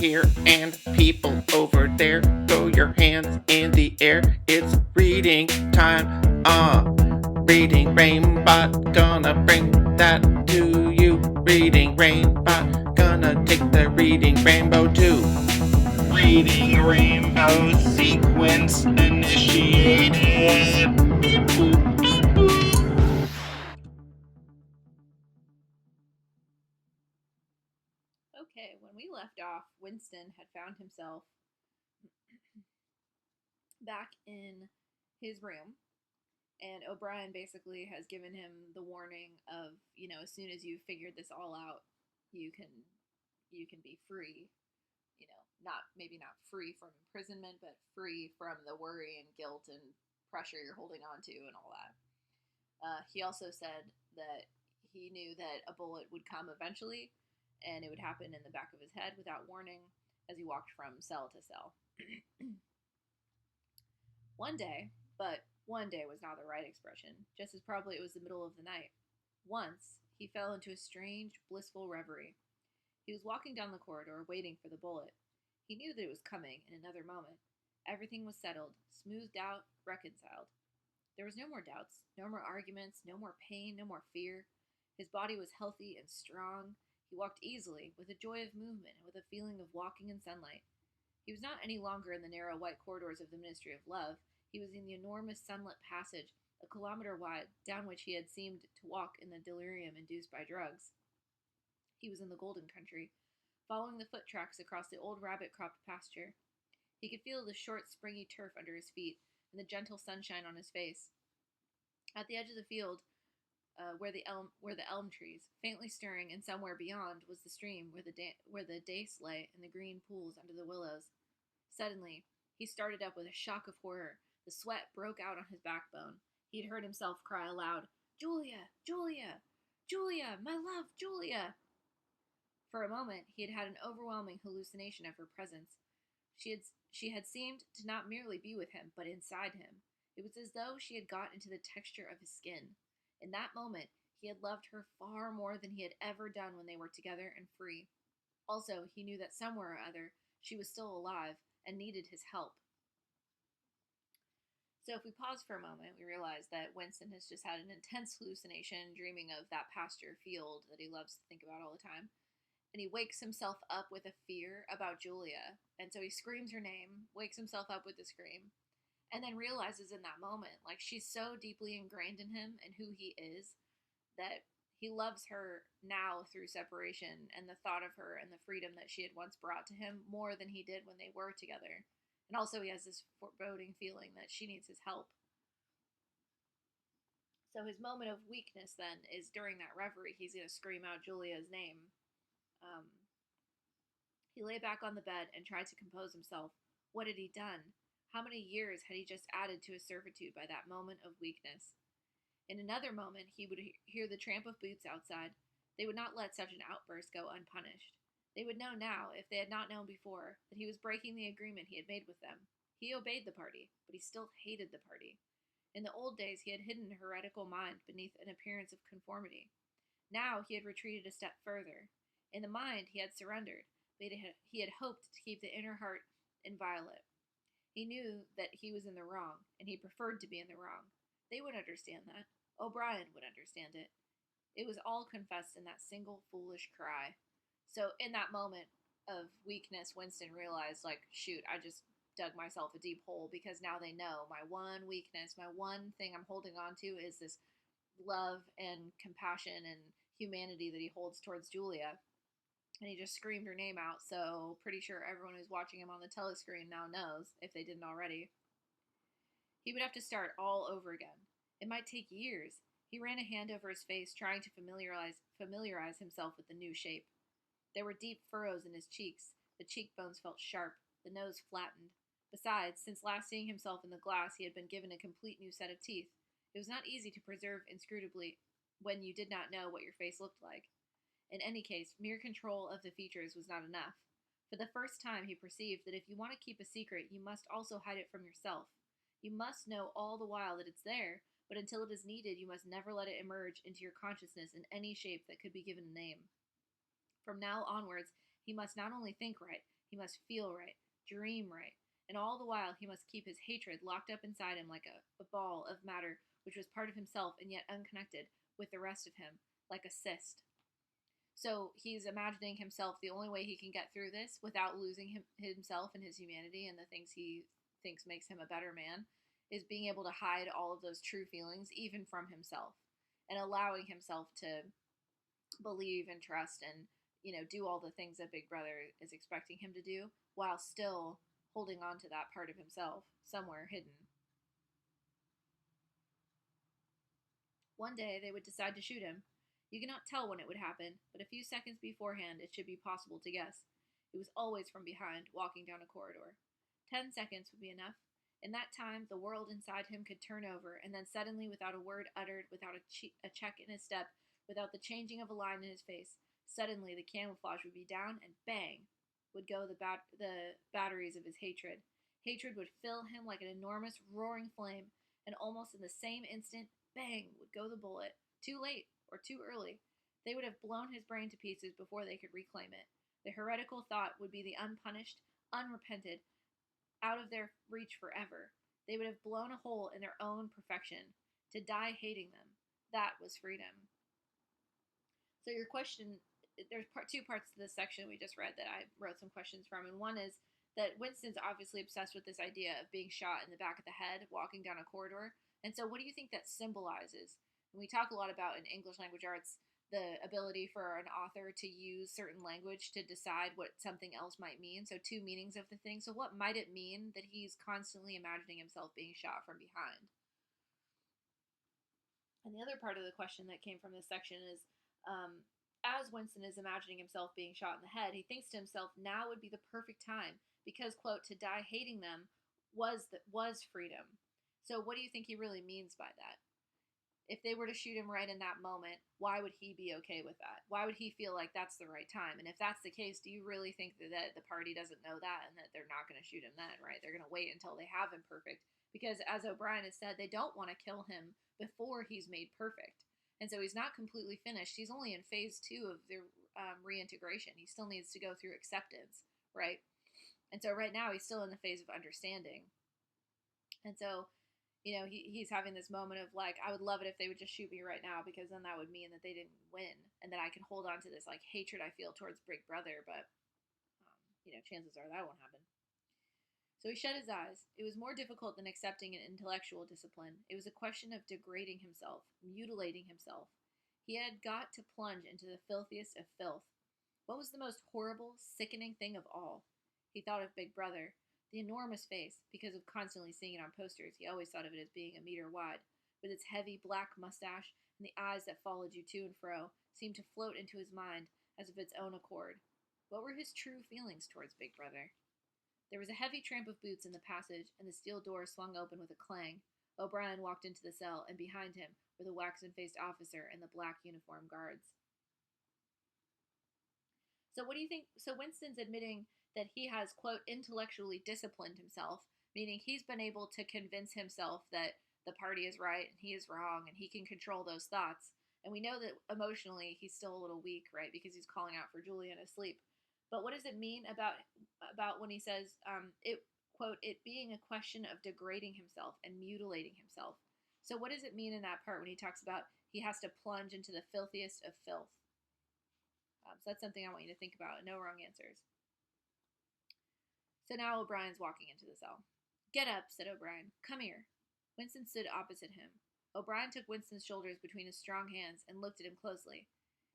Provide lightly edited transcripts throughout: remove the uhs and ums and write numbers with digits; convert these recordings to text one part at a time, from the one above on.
here and people over there. Throw your hands in the air. It's reading time. Reading Rainbot, gonna bring that to you. Reading Rainbot, gonna take the reading rainbow too. Reading rainbow sequence initiated. Okay, when we left off, Winston had found himself back in his room, and O'Brien basically has given him the warning of, as soon as you've figured this all out, you can be free. Not maybe not free from imprisonment, but free from the worry and guilt and pressure you're holding on to and all that. He also said that he knew that a bullet would come eventually, and it would happen in the back of his head without warning as he walked from cell to cell. One day, but one day was not the right expression, just as probably it was the middle of the night. Once, he fell into a strange, blissful reverie. He was walking down the corridor, waiting for the bullet. He knew that it was coming in another moment. Everything was settled, smoothed out, reconciled. There was no more doubts, no more arguments, no more pain, no more fear. His body was healthy and strong. He walked easily, with a joy of movement and with a feeling of walking in sunlight. He was not any longer in the narrow white corridors of the Ministry of Love. He was in the enormous sunlit passage, a kilometer wide, down which he had seemed to walk in the delirium induced by drugs. He was in the Golden Country, following the foot tracks across the old rabbit-cropped pasture. He could feel the short, springy turf under his feet and the gentle sunshine on his face. At the edge of the field, where the elm trees, faintly stirring, and somewhere beyond was the stream where the dace lay in the green pools under the willows. Suddenly, he started up with a shock of horror. The sweat broke out on his backbone. He had heard himself cry aloud, "Julia! Julia! Julia! My love, Julia!" For a moment, he had had an overwhelming hallucination of her presence. She had seemed to not merely be with him, but inside him. It was as though she had got into the texture of his skin. In that moment, he had loved her far more than he had ever done when they were together and free. Also, he knew that somewhere or other she was still alive and needed his help. So if we pause for a moment, we realize that Winston has just had an intense hallucination, dreaming of that pasture field that he loves to think about all the time. And he wakes himself up with a fear about Julia. And so he screams her name, wakes himself up with a scream, and then realizes in that moment, like, she's so deeply ingrained in him and who he is, that he loves her now through separation and the thought of her and the freedom that she had once brought to him more than he did when they were together. And also he has this foreboding feeling that she needs his help. So his moment of weakness then is during that reverie. He's going to scream out Julia's name. Um, he lay back on the bed and tried to compose himself. What had he done? How many years had he just added to his servitude by that moment of weakness? In another moment, he would hear the tramp of boots outside. They would not let such an outburst go unpunished. They would know now, if they had not known before, that he was breaking the agreement he had made with them. He obeyed the party, but he still hated the party. In the old days, he had hidden a heretical mind beneath an appearance of conformity. Now he had retreated a step further. In the mind, he had surrendered, but he had hoped to keep the inner heart inviolate. He knew that he was in the wrong, and he preferred to be in the wrong. They would understand that. O'Brien would understand it. It was all confessed in that single foolish cry. So in that moment of weakness, Winston realized, like, shoot, I just dug myself a deep hole, because now they know my one weakness, my one thing I'm holding on to is this love and compassion and humanity that he holds towards Julia. And he just screamed her name out, so pretty sure everyone who's watching him on the telescreen now knows, if they didn't already. He would have to start all over again. It might take years. He ran a hand over his face, trying to familiarize himself with the new shape. There were deep furrows in his cheeks. The cheekbones felt sharp, the nose flattened. Besides, since last seeing himself in the glass, he had been given a complete new set of teeth. It was not easy to preserve inscrutably when you did not know what your face looked like. In any case, mere control of the features was not enough. For the first time, he perceived that if you want to keep a secret, you must also hide it from yourself. You must know all the while that it's there, but until it is needed, you must never let it emerge into your consciousness in any shape that could be given a name. From now onwards, he must not only think right, He must feel right, dream right, and all the while he must keep his hatred locked up inside him like a ball of matter which was part of himself and yet unconnected with the rest of him, like a cyst. So he's imagining himself the only way he can get through this without losing himself and his humanity and the things he thinks makes him a better man is being able to hide all of those true feelings even from himself and allowing himself to believe and trust and do all the things that Big Brother is expecting him to do while still holding on to that part of himself somewhere hidden. One day they would decide to shoot him. You cannot tell when it would happen, but a few seconds beforehand it should be possible to guess. It was always from behind, walking down a corridor. 10 seconds would be enough. In that time, the world inside him could turn over, and then suddenly, without a word uttered, without a check in his step, without the changing of a line in his face, suddenly the camouflage would be down, and bang would go the batteries of his hatred. Hatred would fill him like an enormous roaring flame, and almost in the same instant, bang would go the bullet. Too late, or too early. They would have blown his brain to pieces before they could reclaim it. The heretical thought would be the unpunished, unrepented, out of their reach forever. They would have blown a hole in their own perfection. To die hating them. That was freedom. So your question, there's two parts to this section we just read that I wrote some questions from, and one is that Winston's obviously obsessed with this idea of being shot in the back of the head walking down a corridor. And so what do you think that symbolizes? And we talk a lot about in English language arts the ability for an author to use certain language to decide what something else might mean. So two meanings of the thing. So what might it mean that he's constantly imagining himself being shot from behind? And the other part of the question that came from this section is, as Winston is imagining himself being shot in the head, he thinks to himself, now would be the perfect time because, quote, to die hating them was freedom. So what do you think he really means by that? If they were to shoot him right in that moment, why would he be okay with that? Why would he feel like that's the right time? And if that's the case, do you really think that the party doesn't know that and that they're not going to shoot him then, right? They're going to wait until they have him perfect. Because as O'Brien has said, they don't want to kill him before he's made perfect. And so he's not completely finished. He's only in phase 2 of the reintegration. He still needs to go through acceptance, right? And so right now he's still in the phase of understanding. And so he's having this moment of like, I would love it if they would just shoot me right now because then that would mean that they didn't win and that I can hold on to this like hatred I feel towards Big Brother, but chances are that won't happen. So he shut his eyes. It was more difficult than accepting an intellectual discipline. It was a question of degrading himself, mutilating himself. He had got to plunge into the filthiest of filth. What was the most horrible, sickening thing of all? He thought of Big Brother. The enormous face, because of constantly seeing it on posters, he always thought of it as being a meter wide, with its heavy black mustache and the eyes that followed you to and fro, seemed to float into his mind as of its own accord. What were his true feelings towards Big Brother? There was a heavy tramp of boots in the passage, and the steel door swung open with a clang. O'Brien walked into the cell, and behind him were the waxen-faced officer and the black uniformed guards. So what do you think? So Winston's admitting that he has, quote, intellectually disciplined himself, meaning he's been able to convince himself that the party is right and he is wrong and he can control those thoughts. And we know that emotionally he's still a little weak, right, because he's calling out for Julia in his sleep. But what does it mean about when he says, it, quote, it being a question of degrading himself and mutilating himself? So what does it mean in that part when he talks about he has to plunge into the filthiest of filth? So that's something I want you to think about. No wrong answers. So now O'Brien's walking into the cell. Get up, said O'Brien. Come here. Winston stood opposite him. O'Brien took Winston's shoulders between his strong hands and looked at him closely.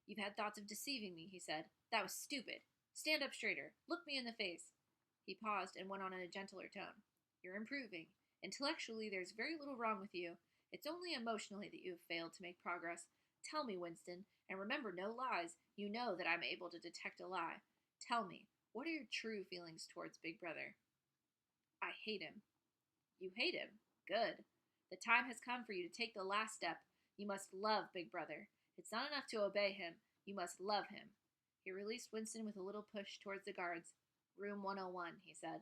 You've had thoughts of deceiving me, he said. That was stupid. Stand up straighter. Look me in the face. He paused and went on in a gentler tone. You're improving. Intellectually, there's very little wrong with you. It's only emotionally that you have failed to make progress. Tell me, Winston, and remember no lies. You know that I'm able to detect a lie. Tell me, what are your true feelings towards Big Brother? I hate him. You hate him? Good. The time has come for you to take the last step. You must love Big Brother. It's not enough to obey him. You must love him. He released Winston with a little push towards the guards. Room 101, he said.